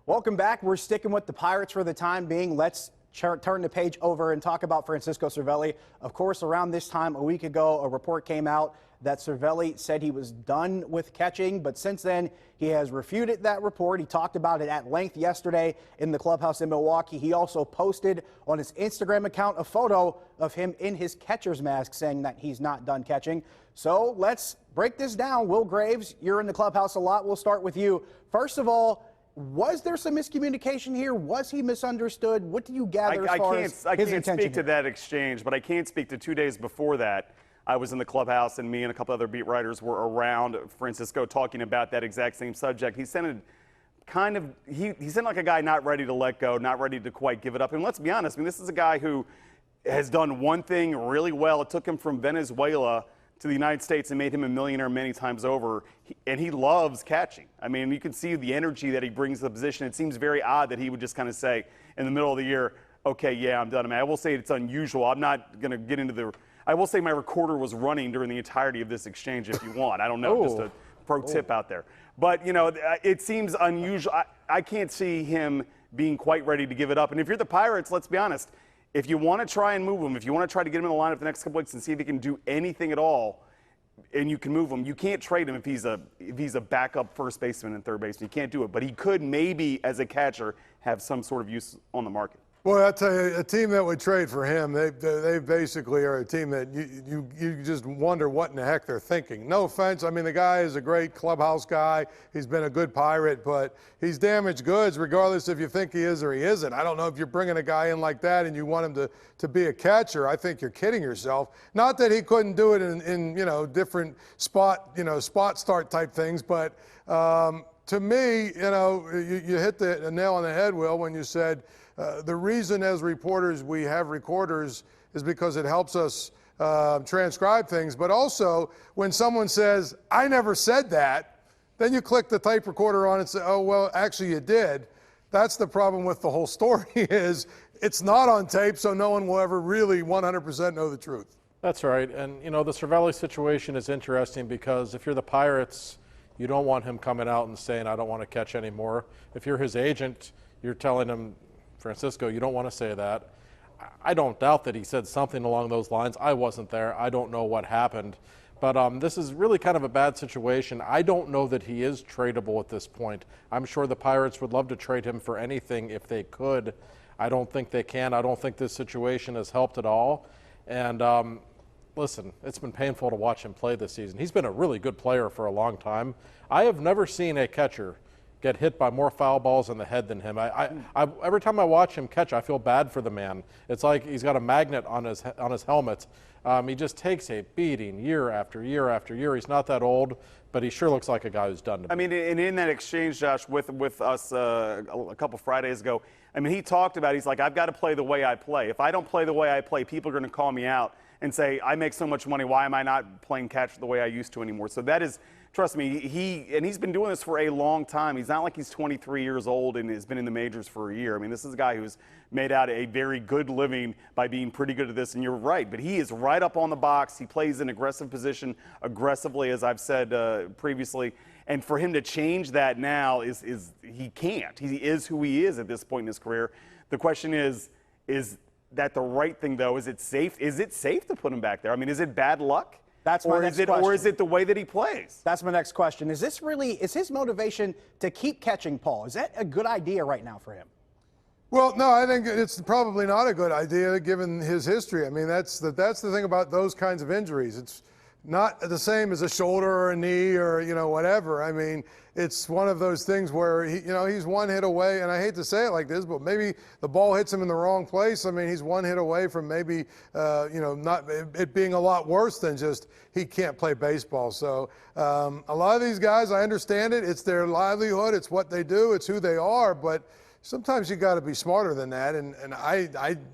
Welcome back. We're sticking with the Pirates for the time being. Let's turn the page over and talk about Francisco Cervelli. Of course, around this time a week ago, a report came out that Cervelli said he was done with catching, but since then he has refuted that report. He talked about it at length yesterday in the clubhouse in Milwaukee. He also posted on his Instagram account a photo of him in his catcher's mask saying that he's not done catching. So let's break this down. Will Graves, you're in the clubhouse a lot. We'll start with you. First of all, was there some miscommunication here? Was he misunderstood? What do you gather as far as his intention? I can't speak to that exchange, but I can speak to 2 days before that. I was in the clubhouse, and me and a couple other beat writers were around Francisco talking about that exact same subject. He sounded he sounded like a guy not ready to let go, not ready to quite give it up. And let's be honest, I mean, this is a guy who has done one thing really well. It took him from Venezuela to the United States and made him a millionaire many times over, and he loves catching. I mean, you can see the energy that he brings to the position. It seems very odd that he would just kind of say in the middle of the year, okay, yeah, I'm done. I mean, I will say it's unusual. I'm not going to get into the – I will say my recorder was running during the entirety of this exchange if you want. I don't know, just a pro tip out there. But, you know, it seems unusual. I can't see him being quite ready to give it up. And if you're the Pirates, let's be honest, if you want to try and move him, if you want to try to get him in the lineup the next couple weeks and see if he can do anything at all, and you can move him, you can't trade him if he's a backup first baseman and third baseman. You can't do it. But he could maybe, as a catcher, have some sort of use on the market. Boy, I tell you, a team that would trade for him, they basically are a team that you just wonder what in the heck they're thinking. No offense. I mean, the guy is a great clubhouse guy. He's been a good Pirate, but he's damaged goods regardless if you think he is or he isn't. I don't know if you're bringing a guy in like that and you want him to be a catcher. I think you're kidding yourself. Not that he couldn't do it in you know, different spot start type things, but to me, you know, you hit the nail on the head, Will, when you said the reason as reporters we have recorders is because it helps us transcribe things. But also, when someone says, I never said that, then you click the tape recorder on and say, oh, well, actually you did. That's the problem with the whole story is it's not on tape, so no one will ever really 100% know the truth. That's right. And, you know, the Cervelli situation is interesting because if you're the Pirates, you don't want him coming out and saying, I don't want to catch anymore. If you're his agent, you're telling him, Francisco, you don't want to say that. I don't doubt that he said something along those lines. I wasn't there. I don't know what happened. But this is really kind of a bad situation. I don't know that he is tradable at this point. I'm sure the Pirates would love to trade him for anything if they could. I don't think they can. I don't think this situation has helped at all. And listen, it's been painful to watch him play this season. He's been a really good player for a long time. I have never seen a catcher get hit by more foul balls in the head than him. Every time I watch him catch, I feel bad for the man. It's like he's got a magnet on his helmet. He just takes a beating year after year after year. He's not that old, but he sure looks like a guy who's done to me. I mean, and in that exchange, Josh, with us a couple Fridays ago, I mean, he talked about, he's like, I've got to play the way I play. If I don't play the way I play, people are going to call me out and say, I make so much money, why am I not playing catch the way I used to anymore? So that is, trust me, he's been doing this for a long time. He's not like he's 23 years old and has been in the majors for a year. I mean, this is a guy who's made out a very good living by being pretty good at this, and you're right. But he is right up on the box. He plays an aggressive position aggressively, as I've said previously. And for him to change that now is he can't. He is who he is at this point in his career. The question is that the right thing, though? Is it safe? Is it safe to put him back there? I mean, is it bad luck? That's my next question. Or is it the way that he plays? That's my next question. Is his motivation to keep catching, Paul? Is that a good idea right now for him? Well, no, I think it's probably not a good idea given his history. I mean, that's the thing about those kinds of injuries. It's not the same as a shoulder or a knee or, you know, whatever. I mean, it's one of those things where, he's one hit away, and I hate to say it like this, but maybe the ball hits him in the wrong place. I mean, he's one hit away from maybe, not it being a lot worse than just he can't play baseball. So a lot of these guys, I understand it. It's their livelihood. It's what they do. It's who they are. But sometimes you got to be smarter than that. And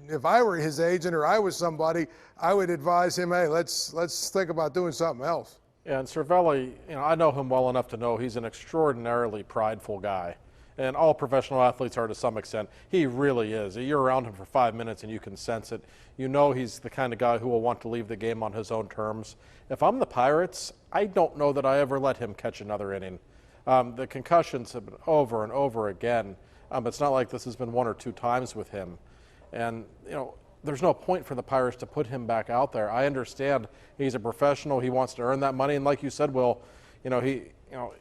if I were his agent or I was somebody, I would advise him, hey, let's think about doing something else. Yeah, and Cervelli, I know him well enough to know he's an extraordinarily prideful guy. And all professional athletes are to some extent. He really is. You're around him for 5 minutes and you can sense it. You know he's the kind of guy who will want to leave the game on his own terms. If I'm the Pirates, I don't know that I ever let him catch another inning. The concussions have been over and over again. It's not like this has been 1 or 2 times with him. And, there's no point for the Pirates to put him back out there. I understand he's a professional. He wants to earn that money. And like you said, Will,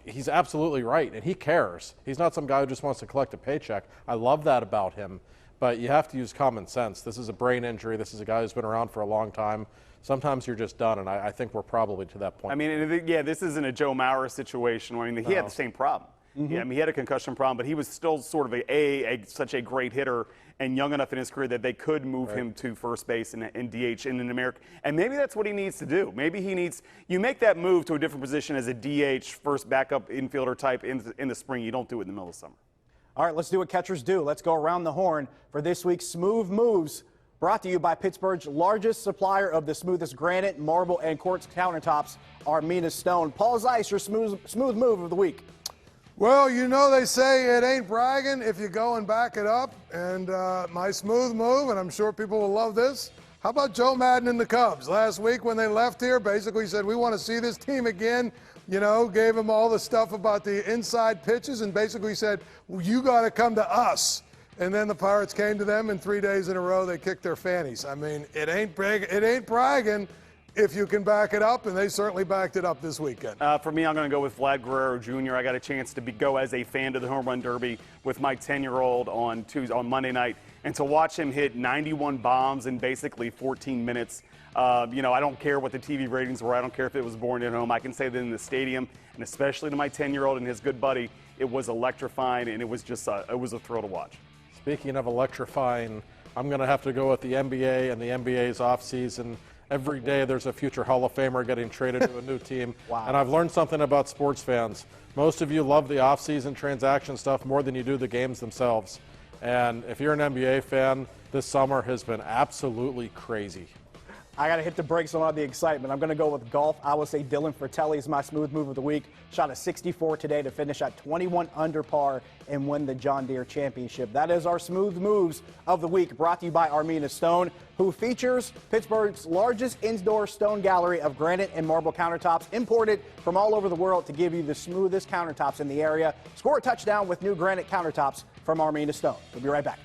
he's absolutely right, and he cares. He's not some guy who just wants to collect a paycheck. I love that about him. But you have to use common sense. This is a brain injury. This is a guy who's been around for a long time. Sometimes you're just done, and I think we're probably to that point. I mean, yeah, this isn't a Joe Mauer situation. I mean, he had the same problem. Yeah, I mean, he had a concussion problem, but he was still sort of such a great hitter and young enough in his career that they could move him to first base and DH in America. And maybe that's what he needs to do. Maybe you make that move to a different position as a DH, first backup infielder type in the spring. You don't do it in the middle of summer. All right, let's do what catchers do. Let's go around the horn for this week's Smooth Moves, brought to you by Pittsburgh's largest supplier of the smoothest granite, marble, and quartz countertops, Armina Stone. Paul Zeise, your smooth move of the week. Well, they say it ain't bragging if you go and back it up. And my smooth move, and I'm sure people will love this, how about Joe Madden and the Cubs? Last week when they left here, basically said, we want to see this team again. Gave them all the stuff about the inside pitches and basically said, well, you got to come to us. And then the Pirates came to them, and 3 days in a row they kicked their fannies. I mean, it ain't bragging if you can back it up, and they certainly backed it up this weekend. For me, I'm going to go with Vlad Guerrero Jr. I got a chance to go as a fan to the Home Run Derby with my 10-year-old on Monday night, and to watch him hit 91 bombs in basically 14 minutes. I don't care what the TV ratings were. I don't care if it was born at home. I can say that in the stadium, and especially to my 10-year-old and his good buddy, it was electrifying, and it was just it was a thrill to watch. Speaking of electrifying, I'm going to have to go with the NBA and the NBA's offseason. Every day there's a future Hall of Famer getting traded to a new team. Wow. And I've learned something about sports fans. Most of you love the offseason transaction stuff more than you do the games themselves. And if you're an NBA fan, this summer has been absolutely crazy. I got to hit the brakes on all the excitement. I'm going to go with golf. I will say Dylan Fratelli is my smooth move of the week. Shot a 64 today to finish at 21 under par and win the John Deere Championship. That is our smooth moves of the week, brought to you by Armina Stone, who features Pittsburgh's largest indoor stone gallery of granite and marble countertops, imported from all over the world to give you the smoothest countertops in the area. Score a touchdown with new granite countertops from Armina Stone. We'll be right back.